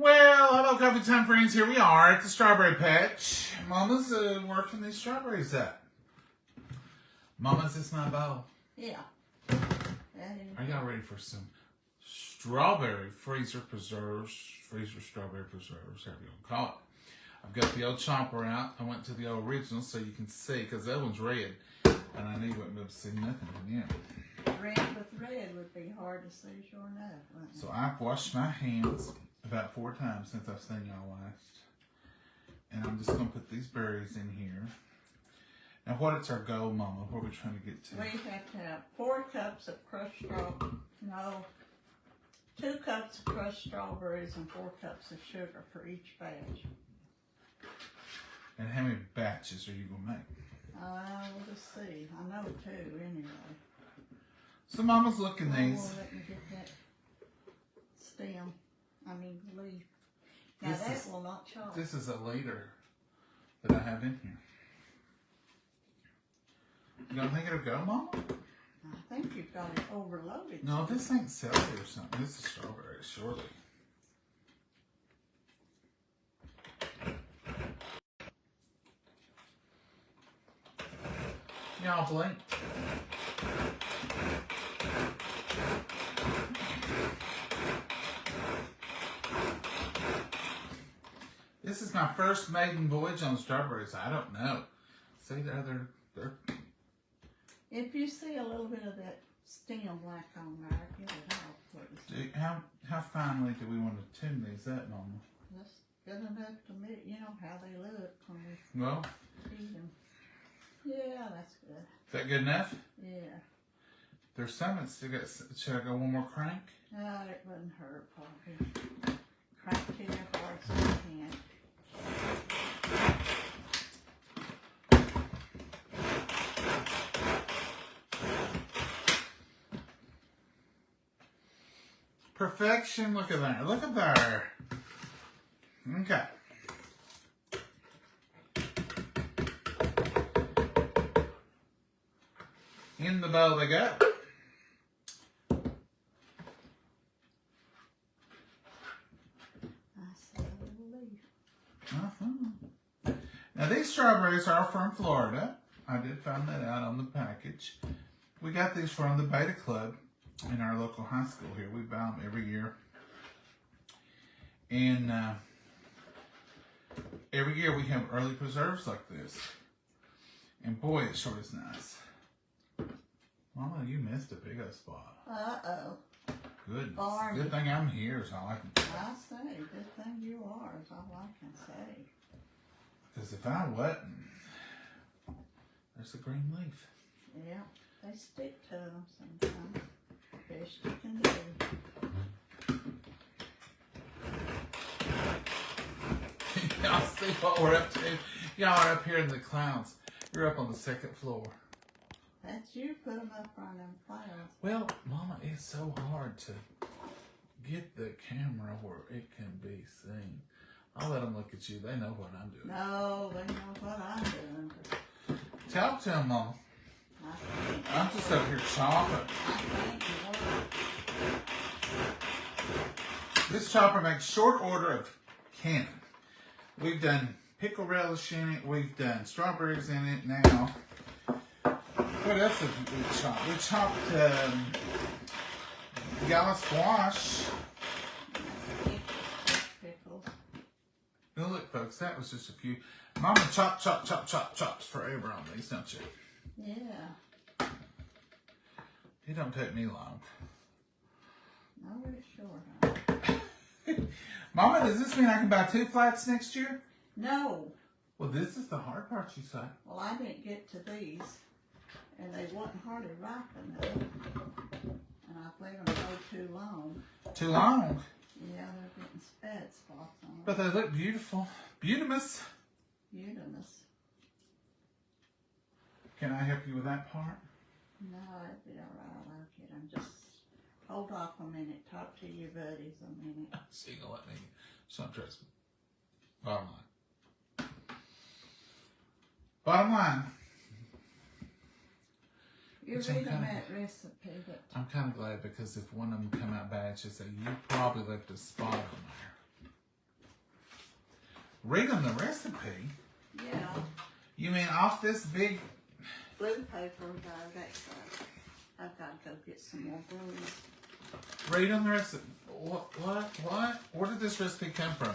Well, hello, Coffee Time friends. Here we are at the strawberry patch. Mama's working these strawberries up. Mama's, this my bowl. Yeah. Are y'all ready for some strawberry freezer preserves? Freezer strawberry preserves, however you want to call it. I've got the old chomper out. I went to the old original so you can see, because that one's red. And I knew you wouldn't be able to see nothing in it. Red with red would be hard to see, sure enough. Wouldn't it? So I've washed my hands about 4 times since I've seen y'all last. And I'm just going to put these berries in here. Now, what is our goal, Mama? What are we trying to get to? We have to have 4 cups of crushed strawberries. No, 2 cups of crushed strawberries and 4 cups of sugar for each batch. And how many batches are you going to make? We'll just see. I know 2 anyway. So Mama's looking Oh, these. let me get that stem. Leaf. Now This that is- will not chop. This is a liter that I have in here. You don't think it'll go, Mama? I think you've got it overloaded. No, this ain't celery or something. This is strawberry, surely. Y'all blink. This is my first maiden voyage on strawberries. I don't know. See, they're If you see a little bit of that stem black on there, get it off, please. how finely do we want to tune these up, Mama? That's good enough to me. You know how they look when we Well, feed them. Yeah, that's good. is that good enough? Yeah. There's some that still got. Should I go one more crank? No, it wouldn't hurt probably. Crank to your hard so you can. Perfection. Look at there. Look at there. Okay. In the bowl they go. I see a little leaf. Now these strawberries are from Florida. I did find that out on the package. We got these from the Beta Club in our local high school here. We buy them every year. And every year we have early preserves like this. And boy, it sure is nice. Mama, you missed a big old spot. Uh-oh. Goodness. Barney. Good thing I'm here is all I can say. I say, good thing you are is all I can say. Because if I wasn't, there's a green leaf. Yeah, they stick to them sometimes. Best you can do. Y'all see what we're up to? Y'all are up here in the clouds. You're up on the 2nd floor. That's you put them up on them clouds. Well, Mama, it's so hard to get the camera where it can be seen. I'll let them look at you. They know what I'm doing. No, they know what I'm doing. Talk to them, Mama. I think I'm just up here chopping. you are. This chopper makes short order of cannon. We've done pickle relish in it. We've done strawberries in it. Now, what else have we chopped? We chopped gala squash. Pickles. Now look, folks, that was just a few. Mama chops forever on these, don't you? Yeah. It don't take me long. No, we're sure. Mama, does this mean I can buy 2 flats next year? No. Well, this is the hard part, you say. Well, I didn't get to these, and they wasn't hardly ripe enough. And I let them go too long. Too long. Yeah, they're getting spad spots on them. But they look beautiful. Beautimous. Uranus. Can I help you with that part? No, it'd be all right. I'll get them. Just hold off a minute. Talk to your buddies a minute. She ain't gonna let me. She don't trust me. Bottom line. Bottom line. You're Which I'm reading kinda- that recipe, but I'm kind of glad because if one of them come out bad, she'll say, you probably left a spot on there. Read them the recipe. Yeah. You mean off this big... Blue paper, though, that's I've got to go get some more glue. Read them the recipe. What? Where did this recipe come from?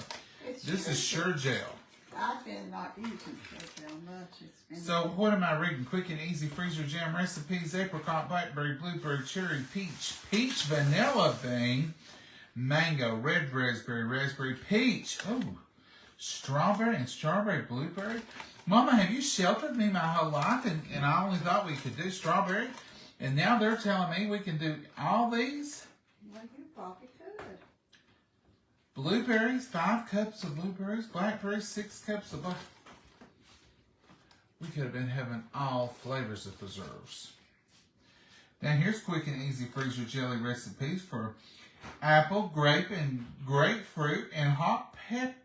This is Sure Gel. I've been not using Sure Gel much. It's been So what am I reading? Quick and easy freezer jam recipes: apricot, blackberry, blueberry, cherry, peach, vanilla bean, mango, red raspberry, raspberry, peach. Oh, strawberry and strawberry blueberry. Mama, have you sheltered me my whole life and I only thought we could do strawberry? And now they're telling me we can do all these? Well, you probably could. Blueberries, 5 cups of blueberries. Blackberries, 6 cups of blackberries. We could have been having all flavors of preserves. Now here's quick and easy freezer jelly recipes for apple, grape, and grapefruit and hot pepper.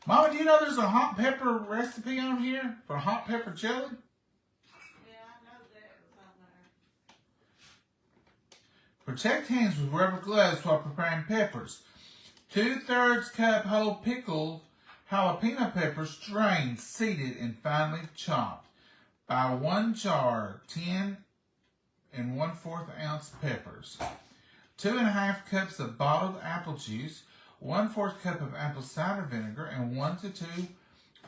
Mama, do you know there's a hot pepper recipe on here for hot pepper jelly? Yeah, I know that was on there. Protect hands with rubber gloves while preparing peppers. 2/3 cup whole pickled jalapeno peppers, drained, seeded, and finely chopped. Buy 1 jar, 10 1/4 ounce peppers. 2.5 cups of bottled apple juice, 1/4 cup of apple cider vinegar, and 1 to 2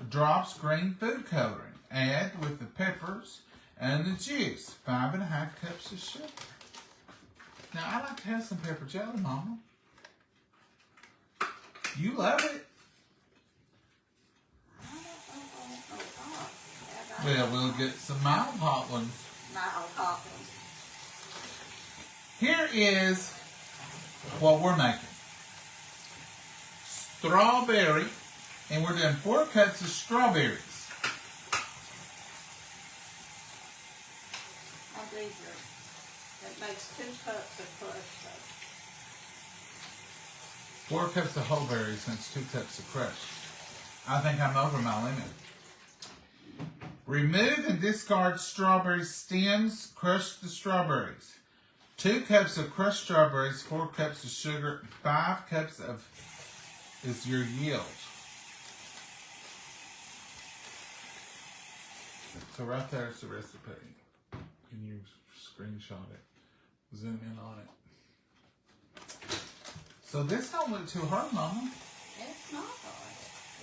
drops green food coloring. Add with the peppers and the juice. 5.5 cups of sugar. Now, I like to have some pepper jelly, Mama. You love it. Well, we'll get some mild hot ones. Mild hot ones. Here is what we're making. Strawberry, and we're doing 4 cups of strawberries. That makes 2 cups of crushed stuff. 4 cups of whole berries, and it's 2 cups of crushed. I think I'm over my limit. Remove and discard strawberry stems. Crush the strawberries. 2 cups of crushed strawberries, 4 cups of sugar, 5 cups of is your yield. So right there's the recipe. Can you screenshot it? Zoom in on it. So this don't look too hard, Mama. It's not hard.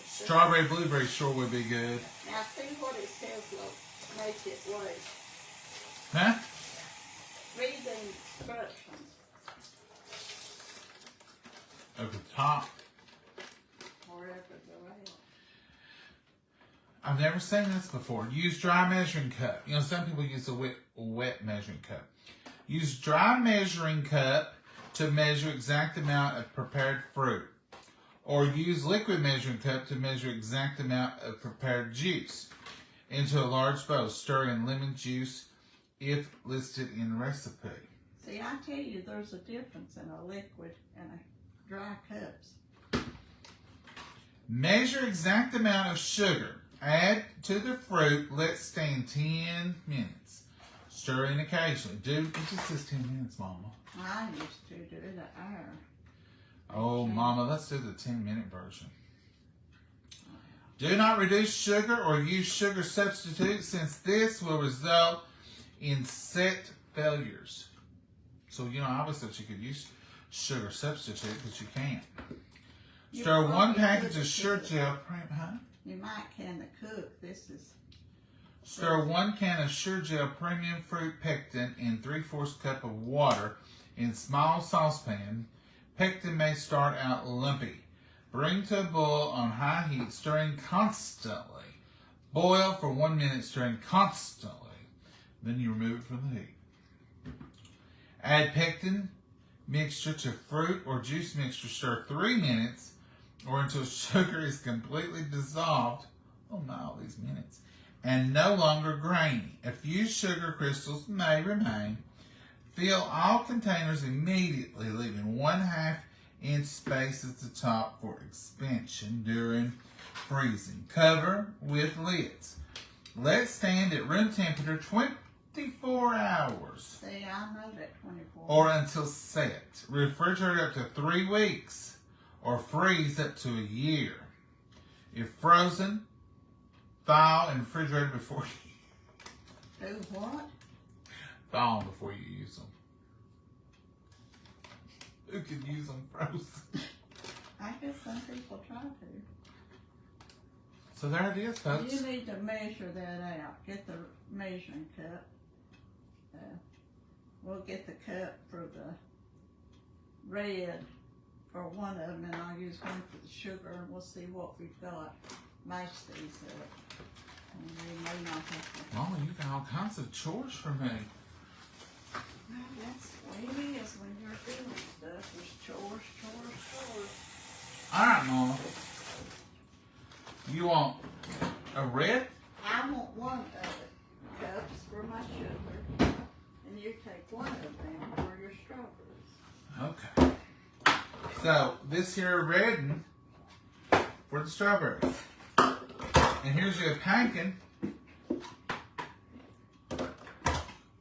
Strawberry blueberry sure would be good. Now see what it says, look. Make it work. Huh? Read the instructions. At the top. Wherever they're at. I've never seen this before. Use dry measuring cup. You know, some people use a wet measuring cup. Use dry measuring cup to measure exact amount of prepared fruit. Or use liquid measuring cup to measure exact amount of prepared juice into a large bowl. Stir in lemon juice if listed in recipe. See, I tell you, there's a difference in a liquid and a dry cups. Measure exact amount of sugar. Add to the fruit. Let stand 10 minutes. Stir in occasionally. It just says 10 minutes, Mama. I used to do the hour. Oh, Mama, let's do the 10-minute version. Do not reduce sugar or use sugar substitutes, since this will result in set failures. So, you know, I always thought you could use sugar substitute, but you can't. Stir 1 package of Sure Gel Premium, huh? You might can the cook. This is. Stir 1 can of Sure Gel Premium Fruit Pectin in 3/4 cup of water in small saucepan. Pectin may start out lumpy. Bring to a boil on high heat, stirring constantly. Boil for 1 minute, stirring constantly. Then you remove it from the heat. Add pectin mixture to fruit or juice mixture. Stir 3 minutes or until sugar is completely dissolved. Oh my, all these minutes. And no longer grainy. A few sugar crystals may remain. Fill all containers immediately, leaving 1/2 inch space at the top for expansion during freezing. Cover with lids. Let stand at room temperature 24 hours. See, I know that 24. Or until set. Refrigerate up to 3 weeks or freeze up to a year. If frozen, thaw and refrigerate before you Do what? thaw them before you use them. Who can use them frozen? I guess some people try to. So there it is, folks. You need to measure that out. Get the measuring cup. We'll get the cup for the red for one of them, and I'll use one for the sugar, and we'll see what we've got. Match these up. And we may not have to. Mama, you got all kinds of chores for me. Well, that's the way it is when you're doing stuff. There's chores, chores, chores. All right, Mama. You want a red? I want one of the cups for my sugar, and you take one of them for your strawberries. Okay. So this here red one for the strawberries. And here's your pumpkin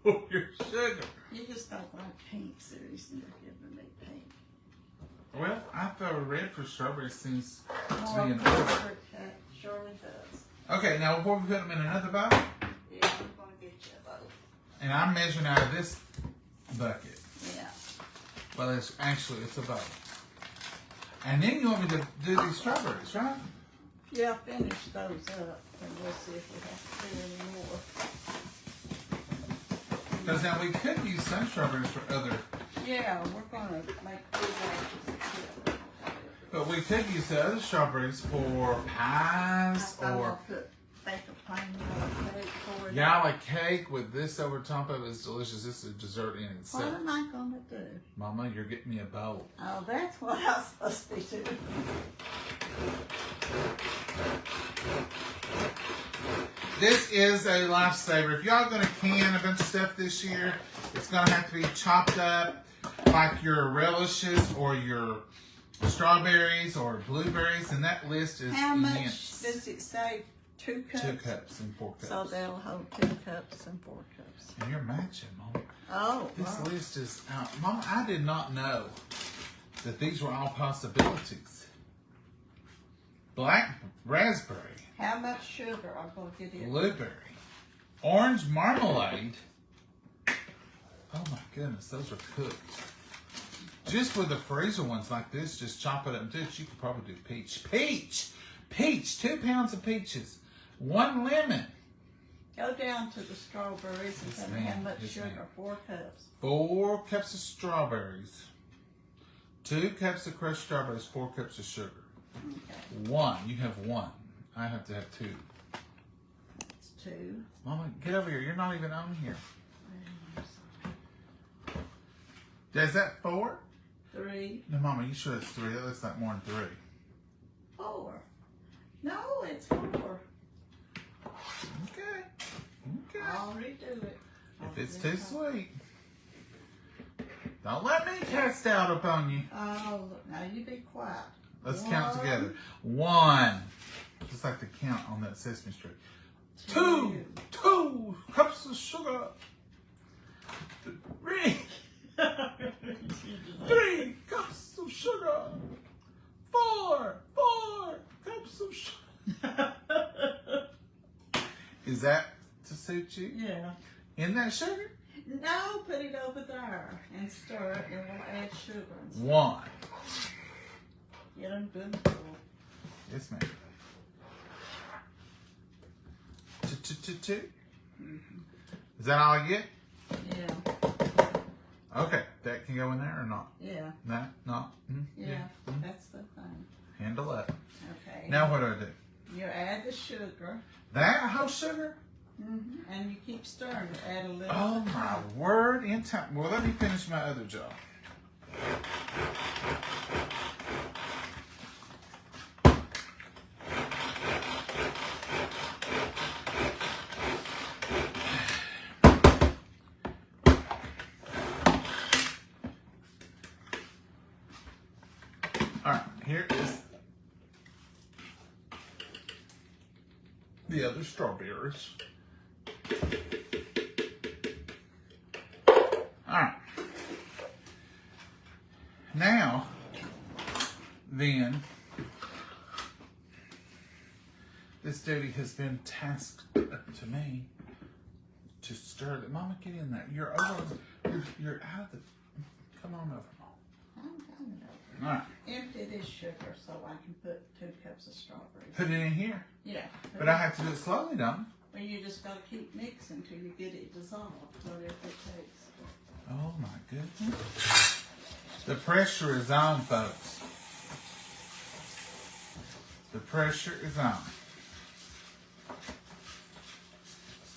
for your sugar. You just don't like pink, so you're giving me pink. Well, I thought red for strawberries seems to More be an color order. cut surely does. Okay, now before we put them in another bowl, Yeah, I'm gonna get you a bowl. and I'm measuring out of this bucket. Yeah. Well, it's a bowl. And then you want me to do these strawberries, right? Yeah, finish those up, and we'll see if we have to do any more. Because now we could use some strawberries for other, Yeah, we're gonna make 2 batches of it. but we could use the other strawberries for pies I'm or gonna bake a plain yellow cake for you. yalla cake with this over top of it is delicious. This is dessert in What itself. am I gonna do? Mama, you're getting me a bowl. Oh, that's what I'm supposed to be doing. This is a lifesaver. If y'all gonna can a bunch of stuff this year, it's gonna have to be chopped up like your relishes or your strawberries or blueberries, and that list is How much immense. does it say? 2 cups? 2 cups and 4 cups. So they'll hold 2 cups and 4 cups. And you're matching, Mom. Oh, This wow. list is out. Mom, I did not know that these were all possibilities. Black raspberry, How much sugar I'm gonna get in? blueberry, orange marmalade. Oh my goodness, those are cooked. Just with the freezer ones like this, just chop it up and do it. You could probably do peach, 2 pounds of peaches, 1 lemon, Go down to the strawberries and Yes, tell me how ma'am. much Yes, sugar. ma'am. 4 cups. 4 cups of strawberries, 2 cups of crushed strawberries, 4 cups of sugar. Okay, 1, you have 1. I have to have 2. it's 2. Mama, get over here. You're not even on here. Is that 4? 3, No, Mama, you sure it's 3? That looks like more than 3. 4. No, it's 4. Okay. Okay. I'll redo it. If it's too sweet, don't let me cast out upon you. Oh, look, now you be quiet. Let's count 1, together. 1. Just like the count on that Sesame Street. 2 cups of sugar. 3 cups of sugar. 4 cups of sugar. Is that to suit you? Yeah. In that sugar? No, put it over there and stir it, and we'll add sugar and stuff. 1. Get them good and full. Yes, ma'am. 2. Is that all I get? Yeah, Okay, that can go in there or not? yeah, No, not. yeah. Mm. That's the thing. Handle up. Okay. Now what do I do? You add the sugar, That whole sugar? and you keep stirring it. Add a little. Oh bit. my word! In time. Well, let me finish my other job. All right, here is the other strawberries. All right. Now, Then, this duty has been tasked to me to stir it. Mama, get in there. You're over. You're out of the. Come on over, Mom. I'm coming over. All right. Empty this sugar so I can put 2 cups of strawberries. Put it in here. Yeah. But I have to do it slowly, don't I? Well, you just gotta keep mixing till you get it dissolved, whatever it takes. Oh my goodness. The pressure is on, folks. The pressure is on.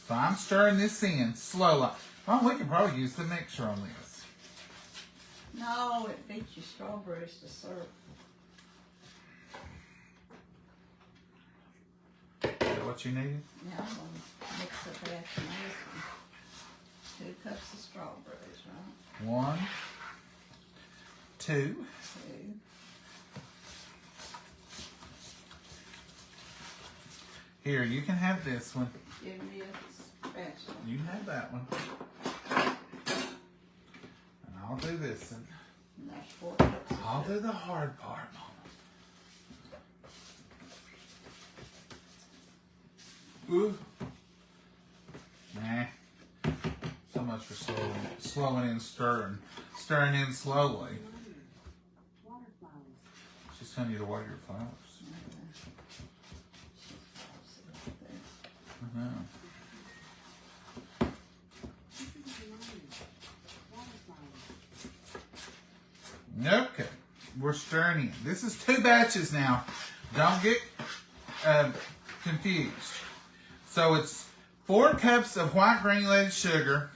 So I'm stirring this in slowly. Oh, we can probably use the mixer on this. No, it beats your strawberries to syrup. Is that what you needed? Yeah, I'm gonna mix a batch of this one. 2 cups of strawberries, right? 1, 2. 2. Here, you can have this one. Give me a spatula. You can have that one. And I'll do this one. And that's 4 cups of I'll sugar. do the hard part, Mama. Ooh. Nah. So much for slowing in, stirring. Stirring in slowly. She's telling you to water your flowers. I know. Okay, we're stirring in. This is 2 batches now. Don't get confused. So it's 4 cups of white granulated sugar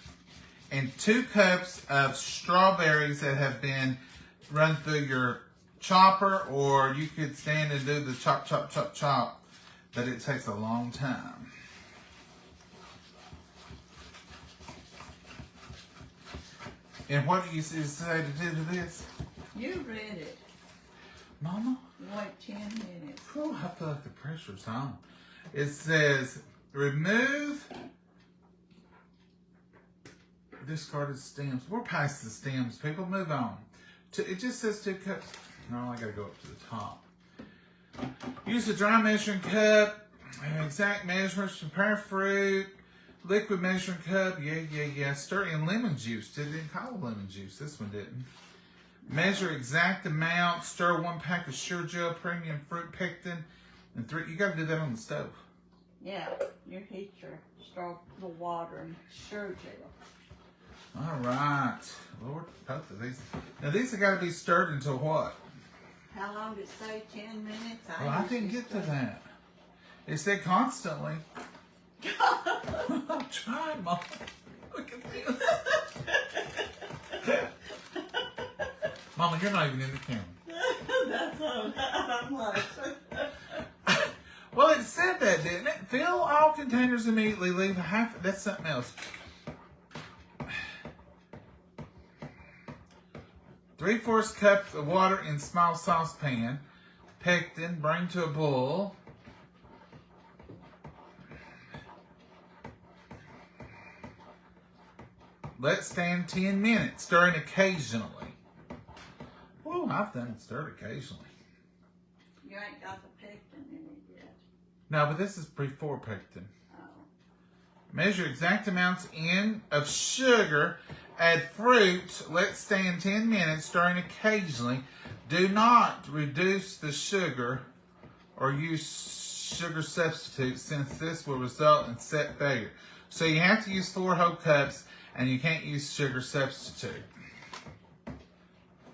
and 2 cups of strawberries that have been run through your chopper, or you could stand and do the chop, chop, chop, chop, but it takes a long time. And what do you say to do to this? You read it. Mama? Wait 10 minutes. Whew, I feel like the pressure's on. It says, remove discarded stems. We're past the stems, people. Move on. It just says 2 cups. No, I gotta go up to the top. Use a dry measuring cup. Exact measurements. Prepare fruit. Liquid measuring cup. Yeah. Stir in lemon juice. It didn't call it lemon juice. This one didn't. Measure exact amount. Stir 1 pack of Sure Gel Premium Fruit Pectin. And 3. You gotta do that on the stove. Yeah, you heat the water and Sure Gel. All right. Lord, both of these. Now these have got to be stirred until what? How long did it say? 10 minutes? Well, I didn't get to that. It said constantly. I'm trying, Mom. Look at this. Mama, you're not even in the camera. That's all I'm like. Well, it said that, didn't it? Fill all containers immediately. Leave half. That's something else. 3/4 cup of water in small saucepan. Pectin, bring to a boil. Let stand 10 minutes, stirring occasionally. Oh, I've done it stirred occasionally. You ain't got the pectin in it yet. No, but this is before pectin. Oh. Measure exact amounts of sugar. Add fruit. Let stand 10 minutes, stirring occasionally. Do not reduce the sugar or use sugar substitutes, since this will result in set failure. So you have to use 4 whole cups, and you can't use sugar substitute.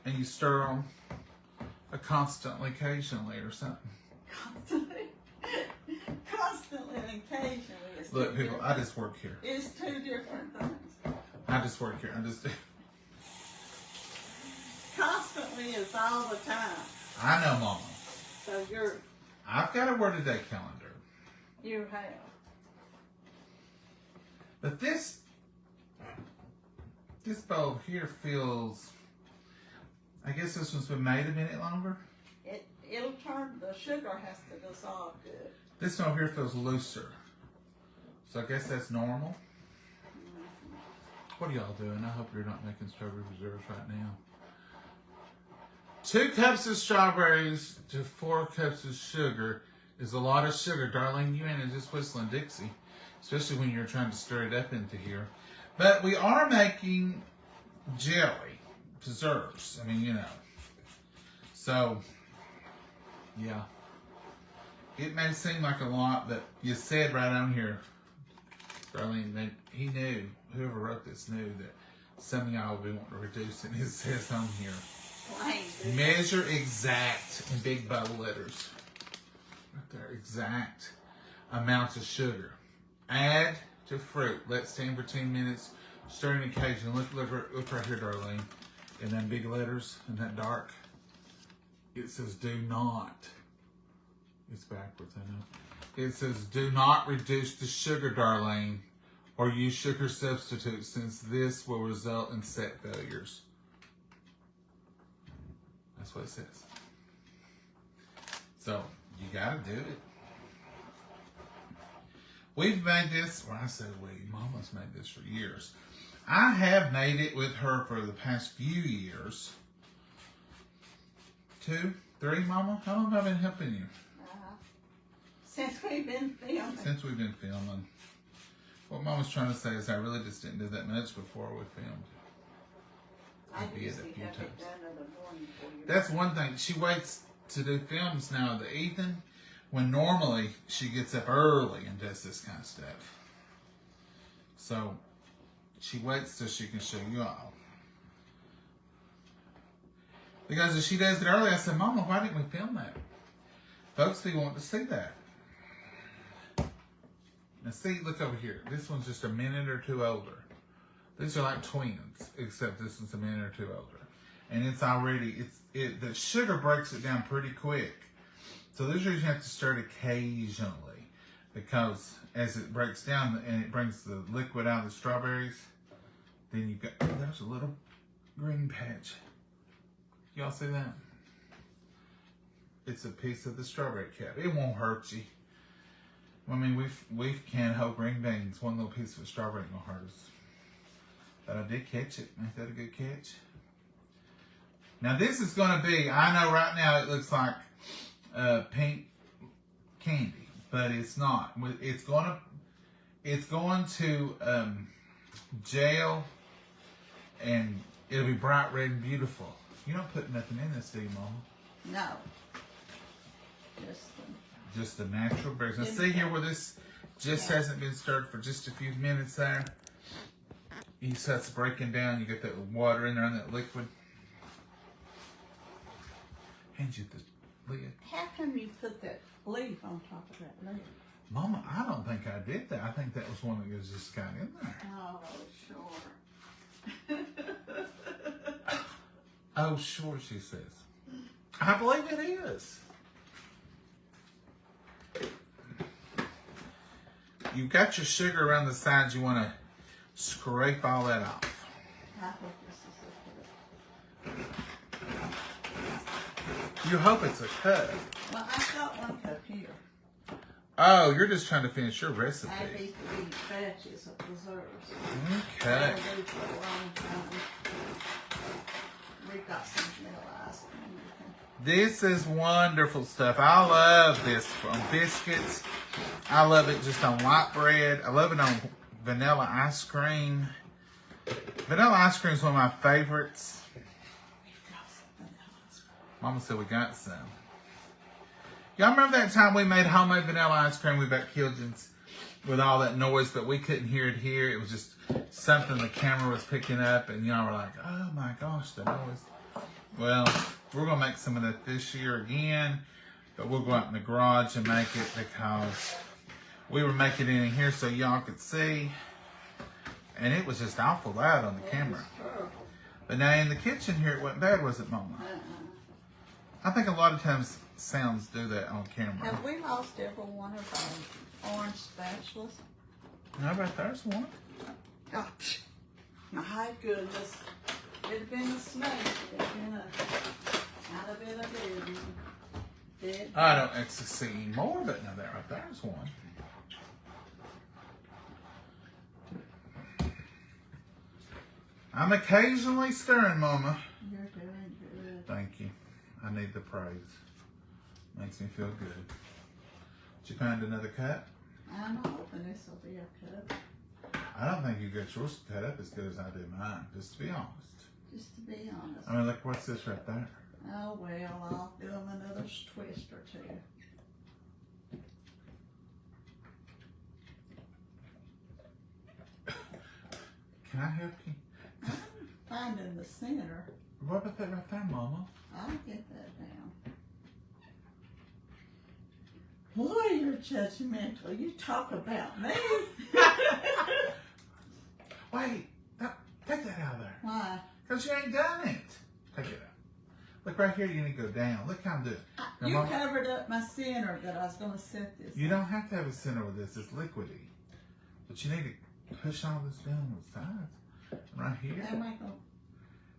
And you stir them constantly, occasionally, or something. Constantly and occasionally. It's Look, two people, different- I just work here. It's 2 different things. I just work here. I just do. Constantly is all the time. I know, Mama. So I've got a word a day calendar. you have. But this bowl here feels, I guess this one's been made a minute longer. It'll turn, the sugar has to dissolve good. This one over here feels looser. So I guess that's normal. What are y'all doing? I hope you're not making strawberry preserves right now. 2 cups of strawberries to 4 cups of sugar is a lot of sugar. Darlene, you ain't just whistling Dixie, especially when you're trying to stir it up into here. But we are making jelly, preserves. I mean, you know. So, yeah. It may seem like a lot, but you said right on here, Darlene, he knew, whoever wrote this knew that some of y'all would be wanting to reduce it. It says on here, measure exact in big bold letters. Right there, exact amounts of sugar. Add to fruit. Let stand for 10 minutes. Stirring occasionally. Look right here, Darlene. In them big letters, in that dark. It says do not. It's backwards, I know. It says do not reduce the sugar, Darlene, or use sugar substitutes, since this will result in set failures. That's what it says. So, you gotta do it. We've made this, well, I said we, Mama's made this for years. I have made it with her for the past few years. 2, 3, Mama? How long have I been helping you? Since we've been filming. Since we've been filming. What Mama's trying to say is I really just didn't do that much before we filmed. I did usually a few have it times. done in the morning before you. That's one thing. She waits to do films now in the evening, when normally she gets up early and does this kind of stuff. So she waits till she can show you all. Because if she does it early, I said, Mama, why didn't we film that? Folks, they want to see that. Now see, look over here. This one's just a minute or 2 older. These are like twins, except this one's a minute or 2 older. And it's already, the sugar breaks it down pretty quick. So this reason you have to stir it occasionally, because as it breaks down and it brings the liquid out of the strawberries, then you've got, oh, there's a little green patch. Y'all see that? It's a piece of the strawberry cap. It won't hurt you. I mean, we've canned whole green beans. One little piece of strawberry won't hurt us. But I did catch it. Ain't that a good catch? Now this is going to be, I know right now it looks like pink candy, but it's not. It's going to gel, and it'll be bright red and beautiful. You don't put nothing in this, do you, Mama? No. Just the natural berries. Now see here where this just hasn't been stirred for just a few minutes there. He starts breaking down. You get that water in there and that liquid. Hand you the lid. How come you put that leaf on top of that lid? Mama, I don't think I did that. I think that was one that was just got in there. Oh, sure. Oh, sure, she says. I believe it is. You've got your sugar around the sides. You want to scrape all that off. I hope this is a You hope it's a cup. Well, I've got 1 cup here. Oh, you're just trying to finish your recipe. I need to eat batches of preserves. Okay. I'll do for a long time. We've got some vanilla ice cream. This is wonderful stuff. I love this on biscuits. I love it just on white bread. I love it on vanilla ice cream. Vanilla ice cream is one of my favorites. Mama said we got some. Y'all remember that time we made homemade vanilla ice cream? We about killed with all that noise, but we couldn't hear it here. It was just something the camera was picking up, and y'all were like, oh my gosh, the noise. Well, we're going to make some of that this year again, but we'll go out in the garage and make it because we were making it in here so y'all could see, and it was just awful loud on the camera. But now in the kitchen here, it wasn't bad, was it, Mama? I think a lot of times sounds do that on camera. Have we lost every one of our orange spatulas? No, but there's one. Oh, my goodness. It'd have been a snake. It'd have been not have been a dead. I don't actually see any more, but now there's one. I'm occasionally stirring, Mama. You're doing good. Thank you. I need the praise. Makes me feel good. Did you find another cup? I'm hoping this will be a cup. I don't think you got yours cut up as good as I did mine, just to be honest. Just to be honest. I mean, look, what's this right there? Oh well, I'll do them another twist or two. Can I help you? Finding the center. What about that right there, Mama? I'll get that down. Boy, you're judgmental. You talk about me. Wait, take that out of there. Why? Because you ain't done it. Take it out. Look right here, you need to go down. Look how I'm doing. Now, You Mama, covered up my center that I was going to set this. you don't have to have a center with this. It's liquidy. But you need to push all this down on the sides. Right here. Am I going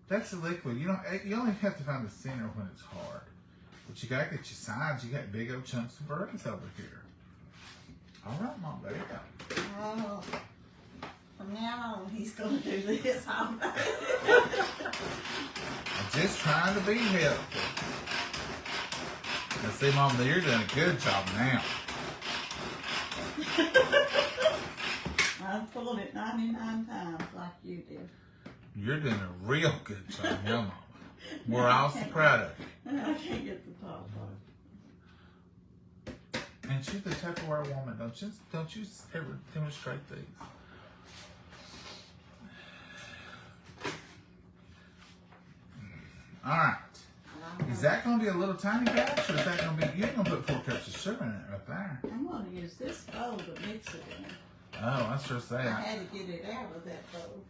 That's the liquid. You only have to find the center when it's hard. But you gotta get your sides. You got big old chunks of berries over here. All right, Mom, there you go. Oh, from now on, he's going to do this all day. I'm just trying to be helpful. Now, see, Mom, you're doing a good job now. I've pulled it 99 times like you did. You're doing a real good job now, Mama. We're all so proud of you. I can't get the top off. And she's the Tupperware woman. Don't you ever demonstrate these? All right. Is that going to be a little tiny batch, or is that going to be? You're going to put 4 cups of sugar in it right there. I'm going to use this bowl to mix it in. Oh, that's just I that. had to get it out of that bowl.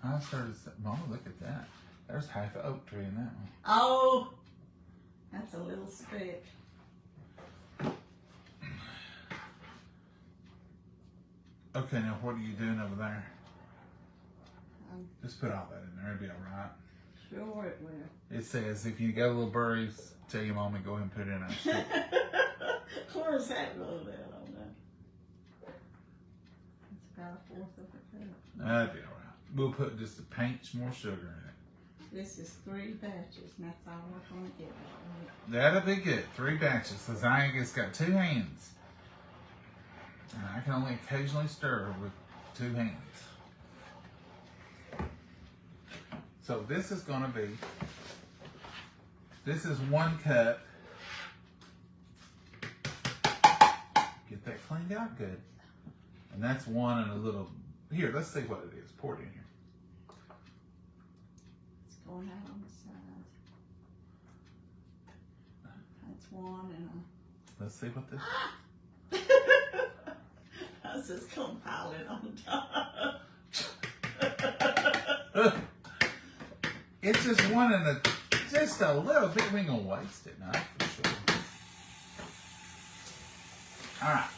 I started. Mama, look at that. There's half an oak tree in that one. Oh, that's a little speck. Okay, now what are you doing over there? Um, Just put all that in there. It'll be all right. Sure it will. It says if you got little berries, tell your mama go ahead and put it in our shit. Where's that rolled out on that? It's about a fourth of a cup. That'd be all right. We'll put just a pinch more sugar in it. This is 3 batches, and that's all we're going to get. That'll be good. 3 batches, because I just got 2 hands. And I can only occasionally stir with 2 hands. So this is going to be, this is 1 cup. Get that cleaned out good. And that's 1 and a little, here, let's see what it is. Pour it in here. It's going out on the side. That's 1 and Let's see what this a... I was just going to pile it on top. It's just 1 and a, just a little bit. We ain't gonna waste it, not for sure. All right.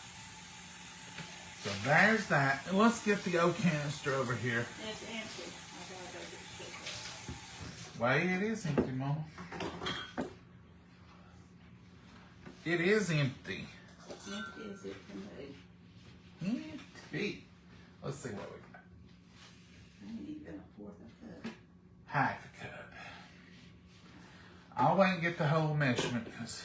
So there's that. And let's get the old canister over here. It's empty. I gotta go get sugar. Why, it is empty, Mama. It is empty. Empty as it can be. Empty. Let's see what we got. I ain't even a fourth of a cup. Half a cup. I'll wait and get the whole measurement because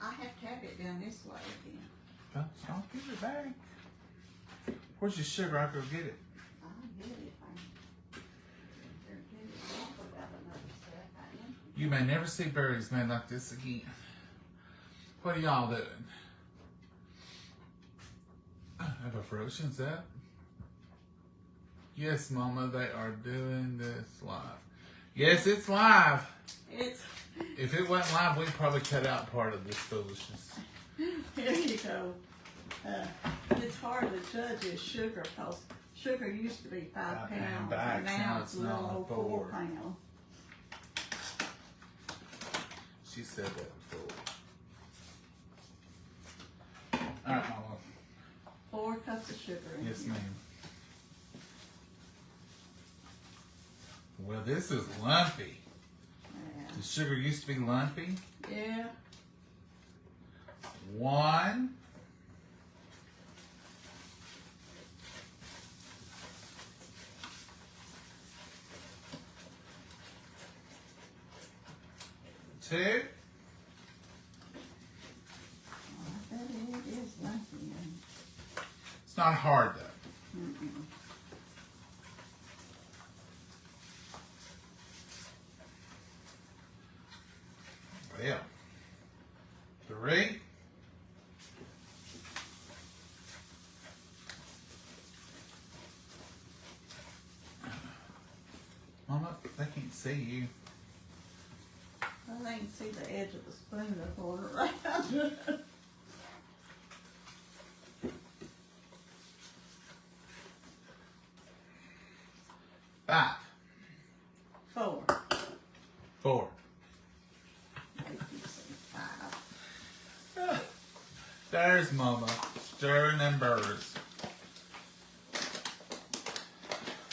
I have to have it down this way again. I'll give it back. Where's your sugar? I'll go get it. I'll get it. Get it off about another step. I am. You may never see berries made like this again. What are y'all doing? Have a frozen's up? Yes, Mama, they are doing this live. Yes, it's live. It's If it wasn't live, we'd probably cut out part of this foolishness. here you go. It's hard to judge this sugar because sugar used to be 5 pounds, bags, and now it's a little old 4 pounds. She said that before. All right, Mama. 4 cups of sugar in Yes, here. ma'am. Well, this is lumpy. Yeah. The sugar used to be lumpy. Yeah. 1. 2. I bet it is lumpy. It's not hard though. Mm-mm. Well, 3. Mama, they can't see you. Well, they can see the edge of the spoon that's going around. 5. 4. 4. Make you see 5. There's Mama stirring them birds.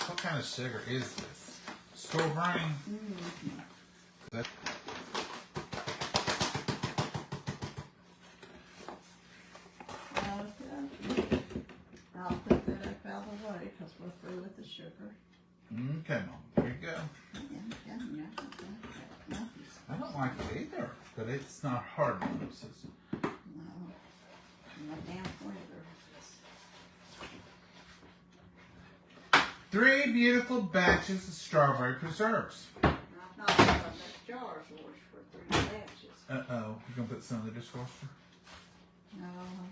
What kind of sugar is this? Store brand? That- Okay. I'll put that up out of the way because we're through with the sugar. Okay, Mama. There you go. I don't like it either, but it's not hard notices. No, my damn flavor. 3 beautiful batches of strawberry preserves. I'm not putting that jars wash for 3 batches. Uh-oh. You gonna put some in the dishwasher? No, I'll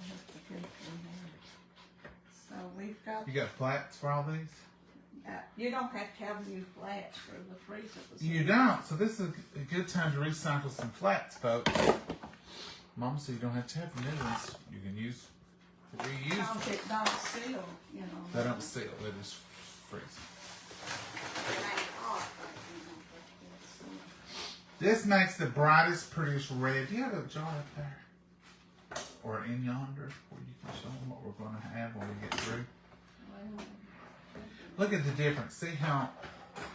have to go through there. So we've got, You got flats for all these? you don't have to have new flats for the freezer. You don't. So this is a good time to recycle some flats, folks. Mama said you don't have to have new ones. You can use reused. It don't seal, you know. They don't seal. They just freeze. It ain't hot, you know, but it's, This makes the brightest, prettiest red. Do you have a jar up there? Or in yonder where you can show them what we're going to have when we get through? well, Look at the difference. See how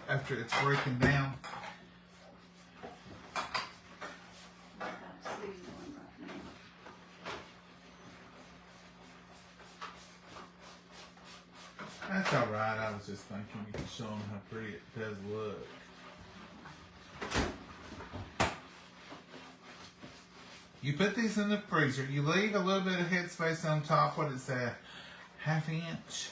after it's breaking down? I don't see one right now. That's all right. I was just thinking we could show them how pretty it does look. You put these in the freezer. You leave a little bit of headspace on top. What is that? 1/2 inch.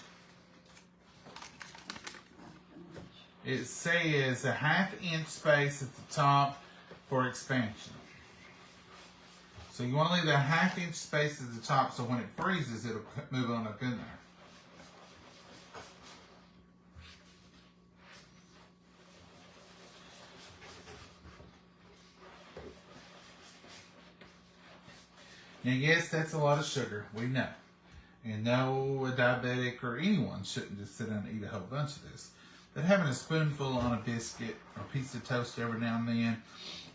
It says a 1/2 inch space at the top for expansion. So you want to leave that 1/2 inch space at the top so when it freezes, it'll move on up in there. Now, yes, that's a lot of sugar. We know. And no, a diabetic or anyone shouldn't just sit down and eat a whole bunch of this. But having a spoonful on a biscuit or a piece of toast every now and then,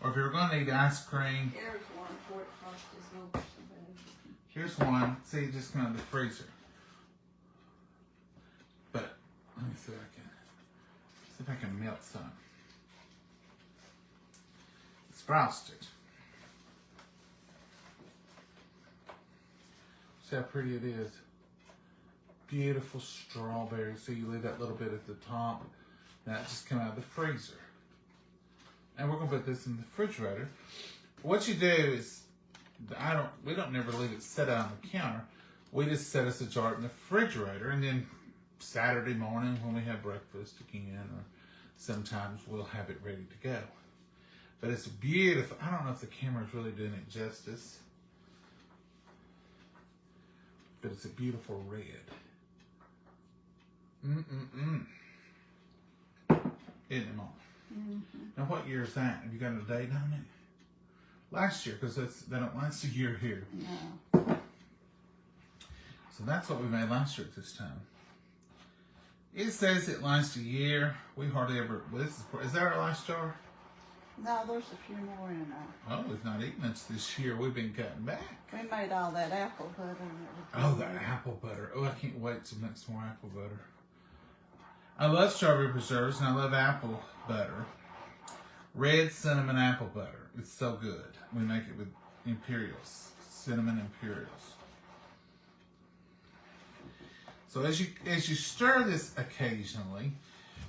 or if you're going to eat ice cream, Here's one for it cost us over somebody. here's one. See, it just come out of the freezer. But let me see if I can melt some. It's frosted. See how pretty it is. Beautiful strawberry. So you leave that little bit at the top. That just come out of the freezer. And we're gonna put this in the refrigerator. What you do is, we don't never leave it set out on the counter. We just set us a jar in the refrigerator, and then Saturday morning when we have breakfast again, or sometimes we'll have it ready to go. But it's beautiful. I don't know if the camera's really doing it justice. But it's a beautiful red. Isn't it, Mom? Now, what year is that? Have you got a date on it? Last year, because they don't last a year here. No. So that's what we made last year at this time. It says it lasts a year. We hardly ever. Well, is that our last jar? No, there's a few more in there. Oh, we've not eaten much this year. We've been cutting back. We made all that apple butter and Oh, everything. that apple butter. Oh, I can't wait to make some more apple butter. I love strawberry preserves and I love apple butter. Red cinnamon apple butter. It's so good. We make it with Imperials. Cinnamon Imperials. So as you stir this occasionally,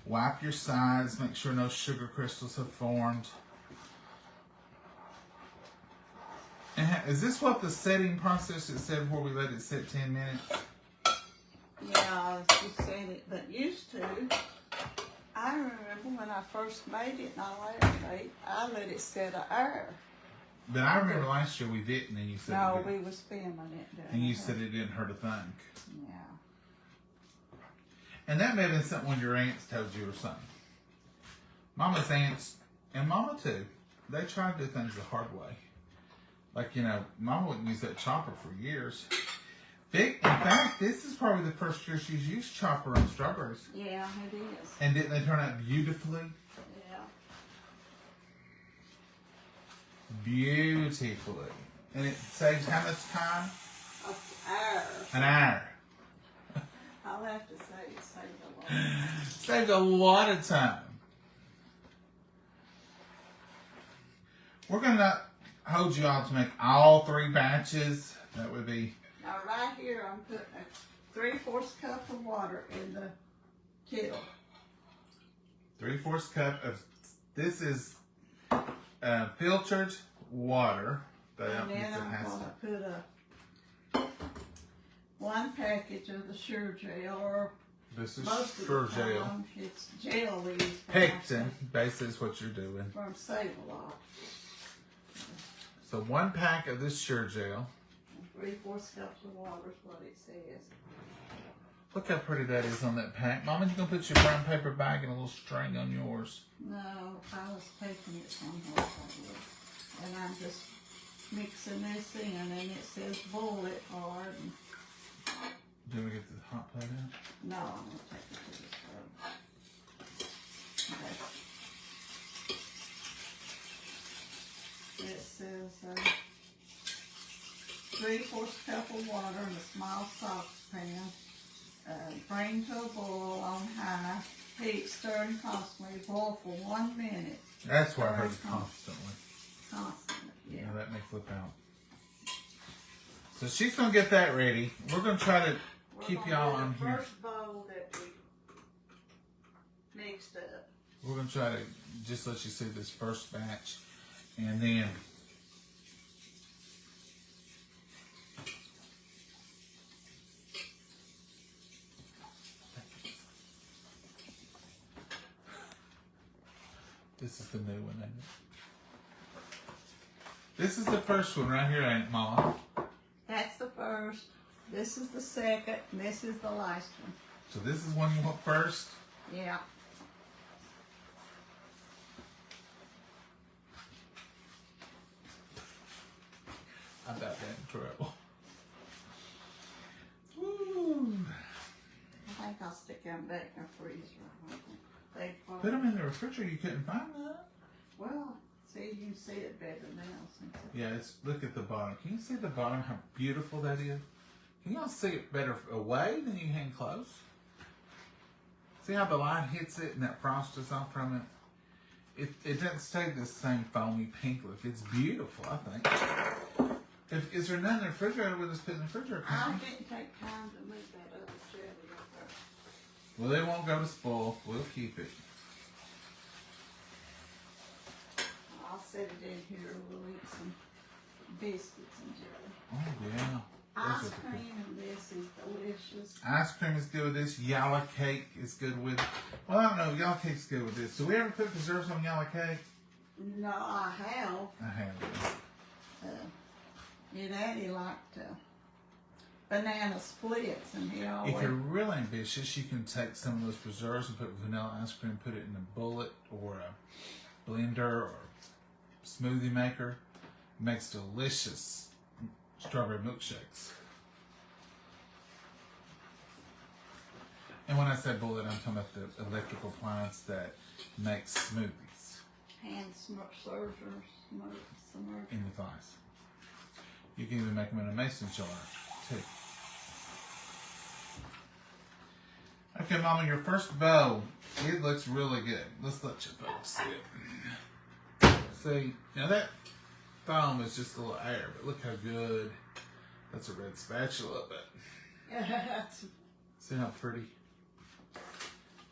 wipe your sides, make sure no sugar crystals have formed. Is this what the setting process it said where we let it sit 10 minutes? Yeah, she said it, but used to. I remember when I first made it and I let it set an hour. But I remember last year we didn't, and you said No, it didn't. we was filming it. And you said it didn't hurt a thing. Yeah. And that may have been something when your aunts told you or something. Mama's aunts, and Mama too, they try to do things the hard way. Like, you know, Mama wouldn't use that chopper for years. In fact, this is probably the first year she's used chopper on strawberries. Yeah, it is. And didn't they turn out beautifully? Yeah. Beautifully. And it saves how much time? An hour. An hour. I'll have to say it saved a lot. Saved a lot of time. We're going to hold you all to make all 3 batches. That would be... Now right here I'm putting a 3/4 cup of water in the kettle. 3/4 cup of... This is filtered water. And then I'm going to put 1 package of the Sure Gel, or This is most of Sure the Gel. time it's gel we use Pectin, basically is what you're doing. from Save-A-Lot. So 1 pack of this Sure Gel. 3/4 cups of water is what it says. Look how pretty that is on that pack. Mama, you gonna put your brown paper bag and a little string on yours? No, I was taking it somewhere. And I'm just mixing this in, and it says boil it hard. And Do we get the hot plate out? no, I'm going to take it to the stove. Okay. It says 3/4 cup of water in a small saucepan. Bring to a boil on high. Heat, stirring constantly. Boil for 1 minute. That's why I heard it constantly. Constantly, yeah. Now that may flip out. So she's gonna get that ready. We're gonna try to keep y'all on the here. first bowl that we mixed up. We're gonna try to just let you see this first batch, and then this is the new one, ain't it? This is the first one right here, ain't it, Mama? That's the first. This is the second. And this is the last one. So this is one you want first. Yeah. I about got in trouble. Woo. I think I'll stick them back in the freezer. They Put them in the refrigerator. You couldn't find that. Well, see, you can see it better now. Since Yeah, it's look at the bottom. Can you see the bottom? How beautiful that is. Can y'all see it better away than you can close? See how the light hits it and that frost is off from it? It doesn't stay the same foamy pink look. It's beautiful, I think. Is there none in the refrigerator? We'll just put in the refrigerator. I didn't take time to move that other jelly up there. Well, they won't go to spoil. We'll keep it. I'll set it in here. We'll eat some biscuits and jelly. Oh, yeah. Ice Those are the cream and this is delicious. Ice cream is good with this. Yalla cake is good with. Well, I don't know. Yalla cake's good with this. Do we ever put preserves on yalla cake? No, I have. I have. Your daddy liked banana splits, and he always. If you're real ambitious, you can take some of those preserves and put vanilla ice cream, put it in a bullet or a blender or smoothie maker. It makes delicious strawberry milkshakes. And when I say bullet, I'm talking about the electrical appliance that makes smoothies hand servers, submerged. in the device. You can even make them in a mason jar, too. Okay, Mama, your first bowl, it looks really good. Let's let you folks see it. See, now that foam is just a little air, but look how good. That's a red spatula, but see how pretty?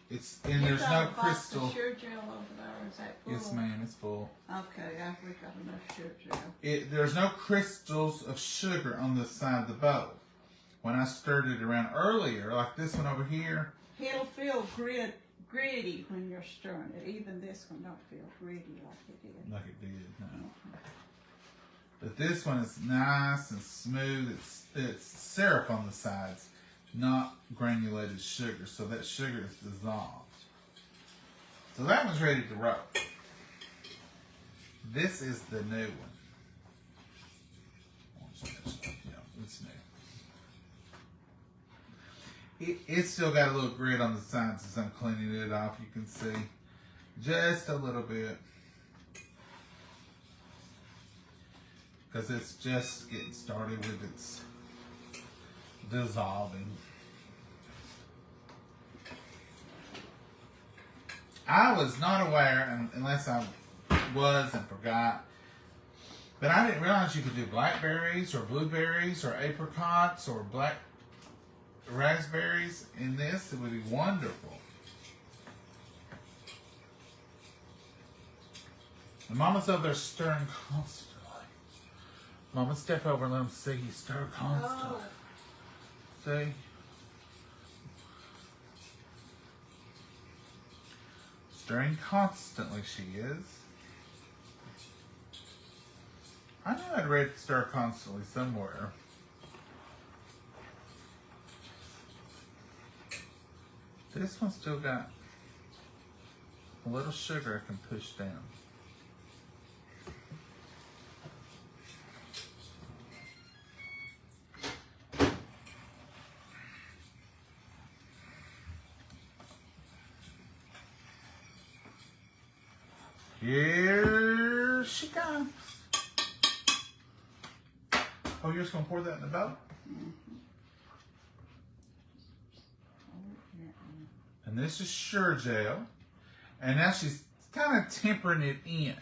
and there's no got a box crystal. of Sure Gel over there, is that full? Yes, ma'am, it's full. Okay, we got enough Sure Gel. There's no crystals of sugar on the side of the bowl. When I stirred it around earlier, like this one over here, It'll feel gritty when you're stirring it. Even this one don't feel gritty like it did. like it did. No. But this one is nice and smooth. It's syrup on the sides, not granulated sugar. So that sugar is dissolved. So that one's ready to roll. This is the new one. Yeah, it's new. It's still got a little grit on the sides as I'm cleaning it off. You can see just a little bit. Because it's just getting started with its dissolving. I was not aware, unless I was and forgot, but I didn't realize you could do blackberries or blueberries or apricots or black raspberries in this. It would be wonderful. And Mama's over there stirring constantly. Mama, step over and let them see you stir constantly. See? Stirring constantly, she is. I knew I'd read stir constantly somewhere. This one's still got a little sugar I can push down. Here she comes. Oh, you're just going to pour that in the bowl? And this is Sure Gel. And now she's kind of tempering it in.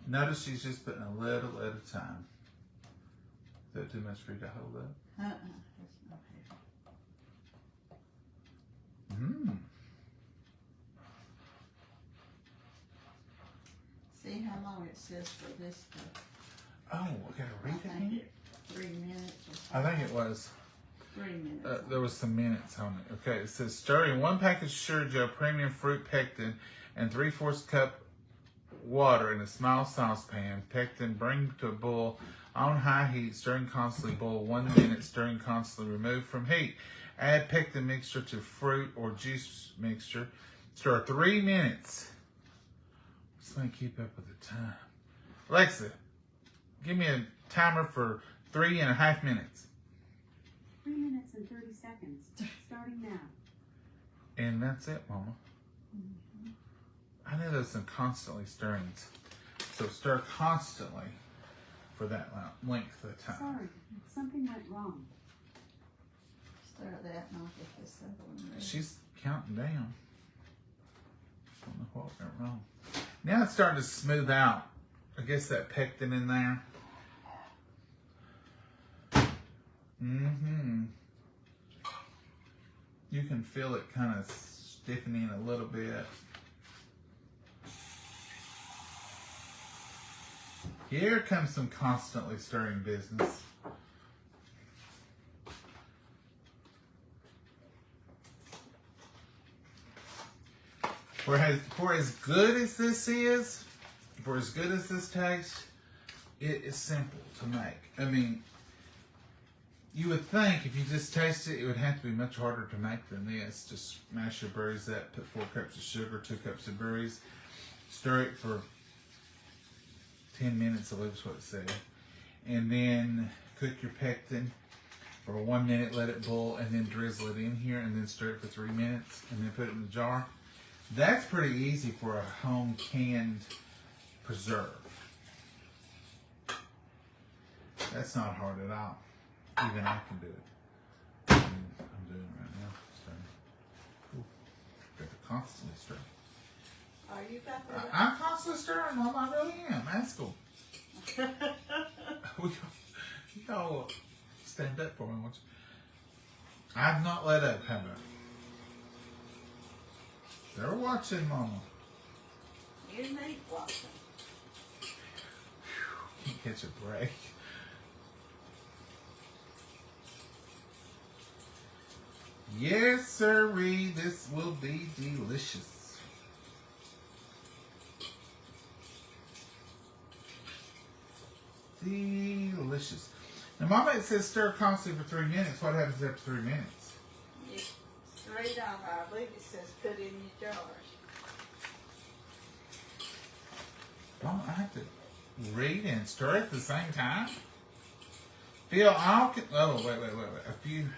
Notice she's just putting a little at a time. Is that too much for you to hold up? It's not heavy. Mmm. See how long it says for this stuff. Oh, I gotta read it I think again? 3 minutes or I something. think it was. 3 minutes. There was some minutes on it. Okay, it says stir in 1 package Sure Gel Premium Fruit Pectin and 3/4 cup water in a small saucepan. Pectin bring to a boil on high heat, stirring constantly. Boil 1 minute, stirring constantly. Remove from heat. Add pectin mixture to fruit or juice mixture. Stir 3 minutes. Just want to keep up with the time. Alexa, give me a timer for 3.5 minutes. 3 minutes and 30 seconds, starting now. And that's it, Mama. I know there's some constantly stirrings. So stir constantly for that length of time. Sorry, something went wrong. Stir that and I'll get this other one ready. She's counting down. Don't know what went wrong. Now it's starting to smooth out. I guess that pectin in there. Mm-hmm. You can feel it kind of stiffening a little bit. Here comes some constantly stirring business. For as good as this is, for as good as this tastes, it is simple to make. I mean, you would think if you just taste it, it would have to be much harder to make than this. Just mash your berries up, put 4 cups of sugar, 2 cups of berries, stir it for 10 minutes, I believe is what it said. And then cook your pectin for 1 minute, let it boil, and then drizzle it in here, and then stir it for 3 minutes, and then put it in the jar. That's pretty easy for a home canned preserve. That's not hard at all. Even I can do it. I'm doing it right now. Ooh, got to constantly stir. Oh, you got that? I'm constantly stirring, Mom. I really am. That's cool. You all stand up for me, won't you? I've not let up, have I? They're watching, Mama. You need watching. Can't catch a break. Yes, sirree, this will be delicious. Delicious. Now, Mama, it says stir constantly for 3 minutes. What happens after 3 minutes? You read on there, I believe it says put in your jars. Mama, I have to read and stir at the same time? Phil, oh, wait. If you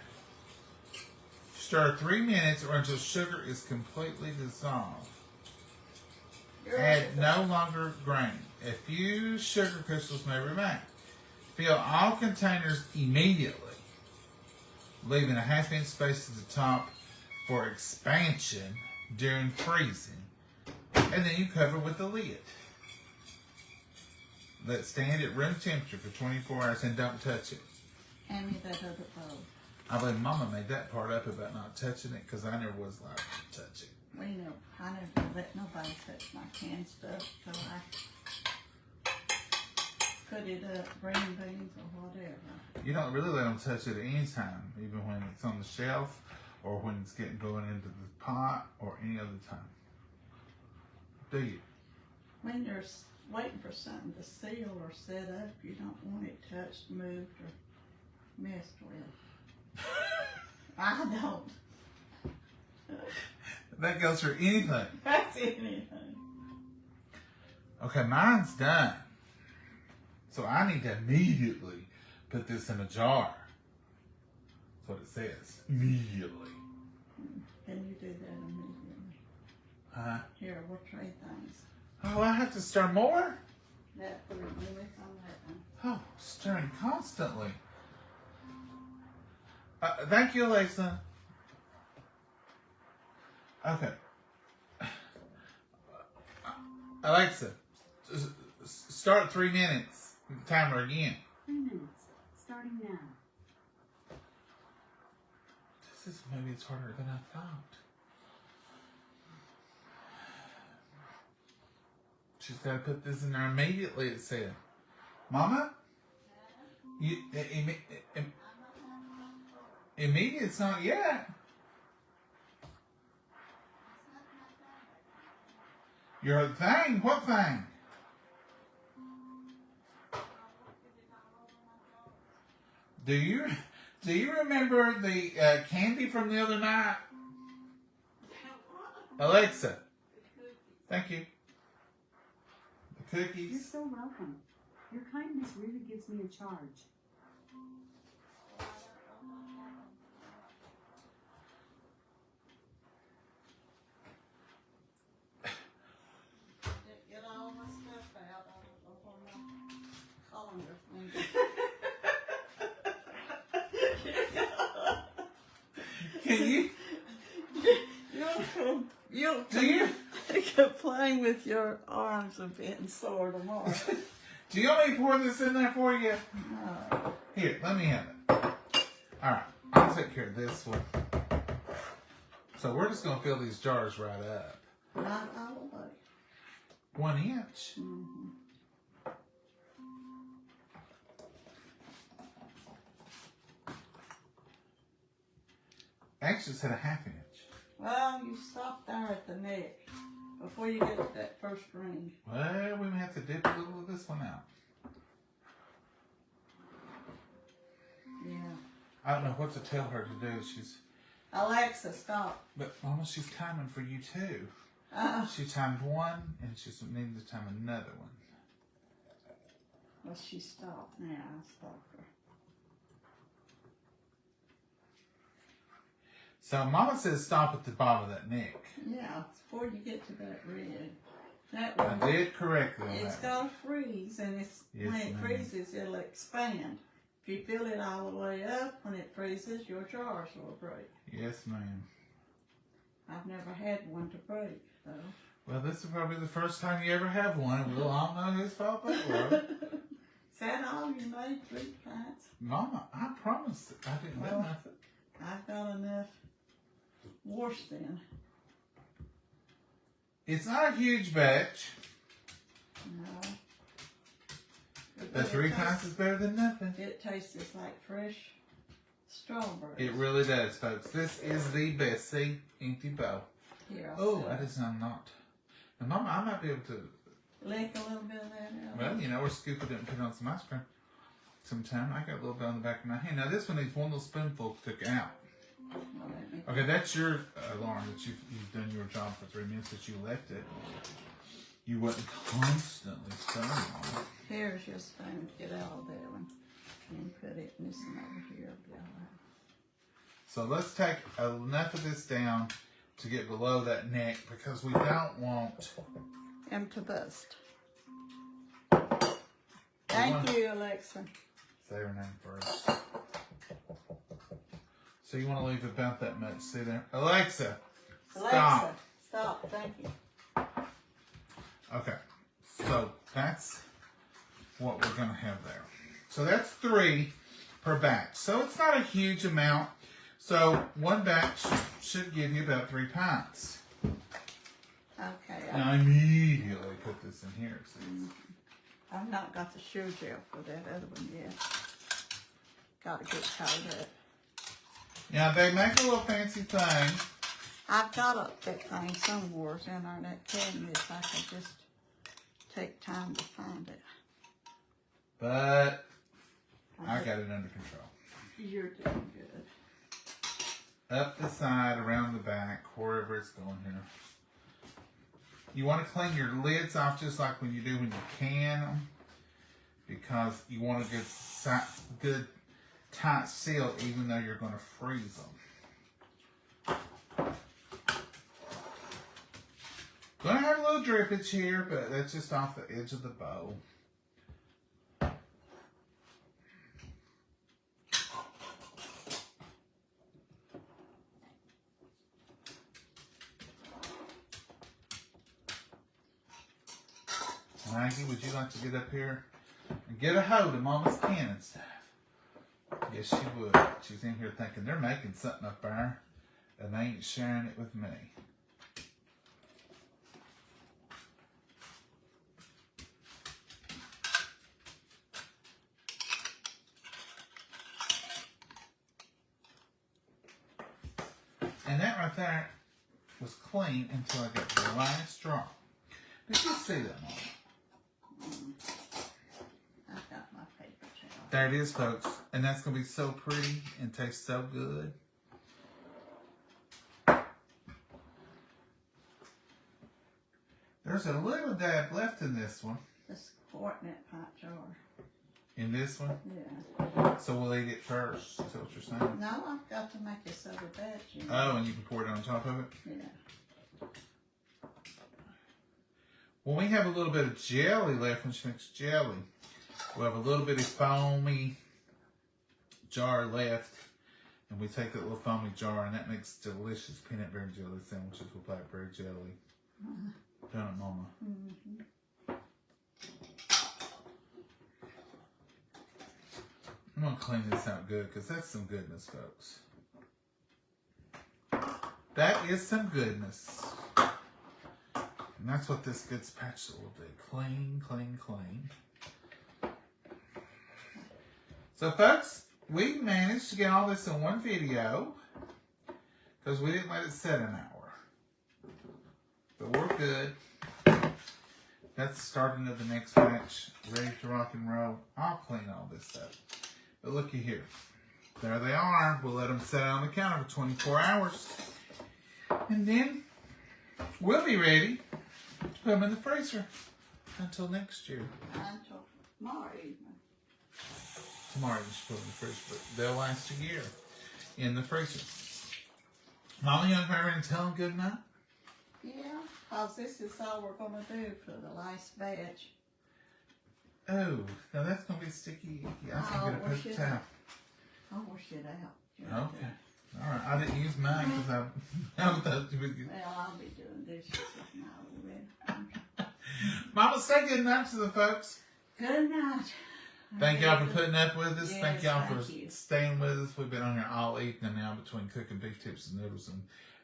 stir 3 minutes or until sugar is completely dissolved. Add no longer grain. A few sugar crystals may remain. Fill all containers immediately, leaving a half-inch space at the top for expansion during freezing, and then you cover with the lid. Let it stand at room temperature for 24 hours and don't touch it. Hand me that other bowl. I believe Mama made that part up about not touching it because I never was allowed to touch it. I never let nobody touch my canned stuff till I put it up, green beans or whatever. You don't really let them touch it at any time, even when it's on the shelf or when it's getting going into the pot or any other time. Do you? When you're waiting for something to seal or set up, you don't want it touched, moved, or messed with. I don't. That goes for anything. That's anything. Okay, mine's done. So I need to immediately put this in a jar. That's what it says. Immediately. Can you do that immediately? Huh? Here, we'll trade things. Oh, I have to stir more? That put it really on that one. Oh, stirring constantly. Thank you, Alexa. Okay. Alexa, start 3 minutes. Timer again. 3 minutes. Starting now. Maybe it's harder than I thought. She's got to put this in there immediately, it said. Mama? Immediate's not yet. Your thing? What thing? Do you remember the candy from the other night? Alexa. Thank you. The You're cookies. so welcome. Your kindness really gives me a charge. Get all my stuff out on my colander. Can you? You'll Do you? complain with your arms of being sore tomorrow. Do you want me to pour this in there for you? No. Here, let me have it. All right, I'll take care of this one. So we're just gonna fill these jars right up. Not all the way. 1 inch. Mm-hmm. Actually, it said a ½ inch. Well, you stop there at the neck before you get to that first ring. Well, we may have to dip a little of this one out. Yeah. I don't know what to tell her to do. Alexa, stop. But Mama, she's timing for you too. She timed one, and she's needing to time another one. Well, she stopped now. I stopped her. So Mama says stop at the bottom of that neck. Yeah, before you get to that red. That I one, did correctly on it's that one. gonna freeze, and Yes, when it ma'am. freezes, it'll expand. If you fill it all the way up, when it freezes, your jars will break. Yes, ma'am. I've never had one to break, though. Well, this is probably the first time you ever have one. We'll all know whose fault that was. Is that all you made? 3 pints? Mama, I promised I didn't do Well, nothing. I've got enough wash then. It's not a huge batch, No. but 3 pints is better than nothing. It tastes like fresh strawberries. It really does, folks. This is the Bessie Empty Bowl. Here, Oh, I'll that is not. And Mama, I might be able to, lick a little bit of that out. well, you know, or scoop it and put it on some ice cream sometime. I got a little bit on the back of my hand. Now, this one needs one little spoonful took out. Well, let me- Okay, that's your alarm that you've done your job for 3 minutes that you left it. You wasn't constantly stirring on it. Here's your spoon. Get out of there one. And put it in this one over here. Be all right. So let's take enough of this down to get below that neck because we don't want. Them to bust. Thank you, Alexa. Say her name first. So you want to leave about that much. See there? Alexa, stop. Alexa, stop. Thank you. Okay. So that's what we're going to have there. So that's 3 per batch. So it's not a huge amount. So one batch should give you about 3 pints. Okay. Now I immediately put this in here. See? I've not got the shoe gel for that other one yet. Gotta get tied up. Now they make a little fancy thing. I've got that thing somewhere in there in that cabinet if I can just take time to find it. But I got it under control. You're doing good. Up the side, around the back, wherever it's going here. You want to clean your lids off just like when you do when you can them, because you want a good tight seal even though you're going to freeze them. Going to have a little drippage here, but that's just off the edge of the bowl. Maggie, would you like to get up here and get a hold of Mama's pen and stuff? Yes, she would. She's in here thinking they're making something up there and they ain't sharing it with me. And that right there was clean until I got the last drop. Did you see that, Mama? I've got my paper towel. There it is, folks. And that's going to be so pretty and taste so good. There's a little dab left in this one. This quart in that pint jar. In this one? Yeah. So we'll eat it first. Is that what you're saying? No, I've got to make this other batch. You know. Oh, and you can pour it on top of it? Yeah. When we have a little bit of jelly left, when she makes jelly, we'll have a little bit of foamy jar left. And we take that little foamy jar, and that makes delicious peanut butter and jelly sandwiches with blackberry jelly. Don't it, Mama? Mm-hmm. I'm going to clean this out good, because that's some goodness, folks. That is some goodness. And that's what this good spatula will do. Clean, clean, clean. So, folks, we managed to get all this in one video, because we didn't let it set an hour. But we're good. That's the starting of the next batch. Ready to rock and roll. I'll clean all this stuff. But looky here. There they are. We'll let them set on the counter for 24 hours. And then we'll be ready to put them in the freezer until next year. Until tomorrow evening. Tomorrow you should put them in the freezer, but they'll last a year in the freezer. Mama, you want to come over and tell them good night? Yeah, because this is all we're going to do for the last batch. Oh, now that's going to be sticky. I was going to wash put it the towel. out. I'll wash it out. Okay. All right. I didn't use mine because I thought you would. Well, I'll be doing dishes now already. Mama, say good night to the folks. Good night. Thank y'all for putting up with us. Yes, thank y'all thank for you. staying with us. We've been on here all evening now between cooking beef tips and noodles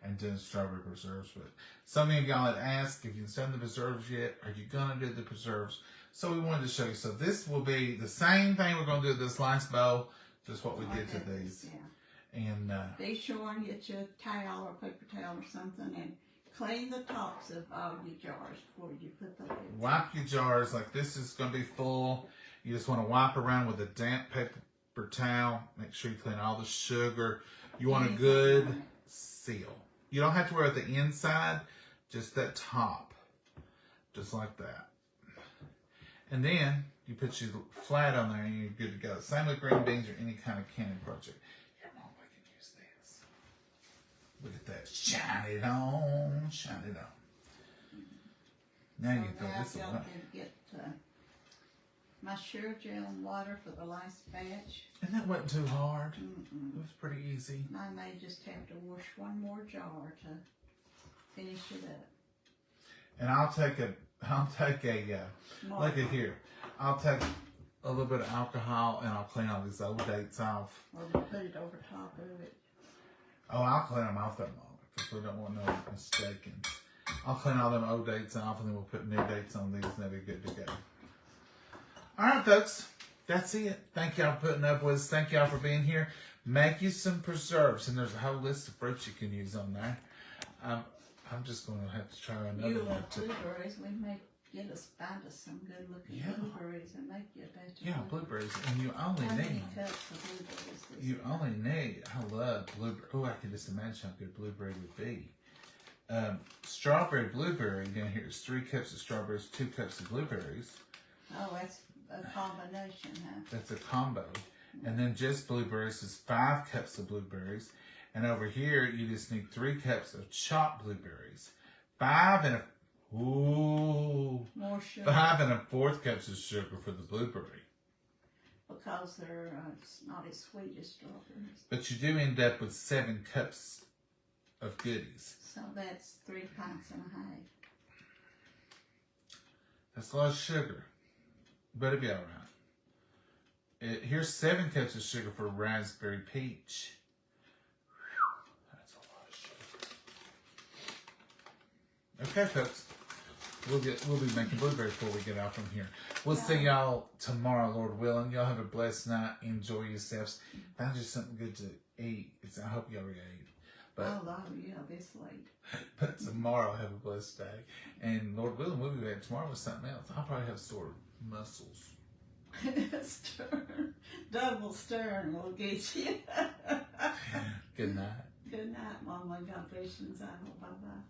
and doing strawberry preserves. But some of y'all had asked if you've done the preserves yet. Are you going to do the preserves? So we wanted to show you. So this will be the same thing we're going to do with this last bowl, just what we did to these. Yeah. And Be sure and get you a towel or paper towel or something and clean the tops of all your jars before you put the lid. wipe your jars. Like this is going to be full. You just want to wipe around with a damp paper towel. Make sure you clean all the sugar. You want a Anything good on it. seal. You don't have to worry about the inside, just that top. Just like that. And then you put your flat on there and you're good to go. Same with green beans or any kind of canning project. Here, Mom, we can use this. Look at that. Shine it on. Shine it on. Now you throw this y'all away. can get my Sure Gel and water for the last batch. And that wasn't too hard. Mm-mm. It was pretty easy. I may just have to wash one more jar to finish it up. And I'll take a look at here. I'll take a little bit of alcohol and I'll clean all these old dates off. Or just put it over top of it. Oh, I'll clean them off that moment because we don't want no mistaken. I'll clean all them old dates off and then we'll put new dates on these and they'll be good to go. All right, folks. That's it. Thank y'all for putting up with us. Thank y'all for being here. Make you some preserves. And there's a whole list of fruits you can use on there. I'm just going to have to try another You one. love blueberries. We may find us some good looking Yeah. blueberries and make you a batch of Yeah, blueberries. And you only How many need... cups of blueberries this You week? only need, I love blueberry. Oh, I can just imagine how good blueberry would be. Strawberry blueberry, down here is 3 cups of strawberries, 2 cups of blueberries. Oh, that's a combination, huh? That's a combo. And then just blueberries is 5 cups of blueberries. And over here, you just need 3 cups of chopped blueberries. 5 and a 4th cups of sugar for the blueberry. Because they're not as sweet as strawberries. But you do end up with 7 cups of goodies. So that's 3 pints and a half. That's a lot of sugar. But it'll be all right. Here's 7 cups of sugar for raspberry peach. Whew, that's a lot of sugar. Okay, folks. We'll be making blueberries before we get out from here. We'll see y'all tomorrow, Lord willing. Y'all have a blessed night. Enjoy yourselves. Find you something good to eat. I hope you already ate. But, yeah, this late. but tomorrow, have a blessed day. And Lord willing, we'll be back tomorrow with something else. I'll probably have sore muscles. Double stern will get you. Good night. Good night, Mama. God bless you. Bye bye.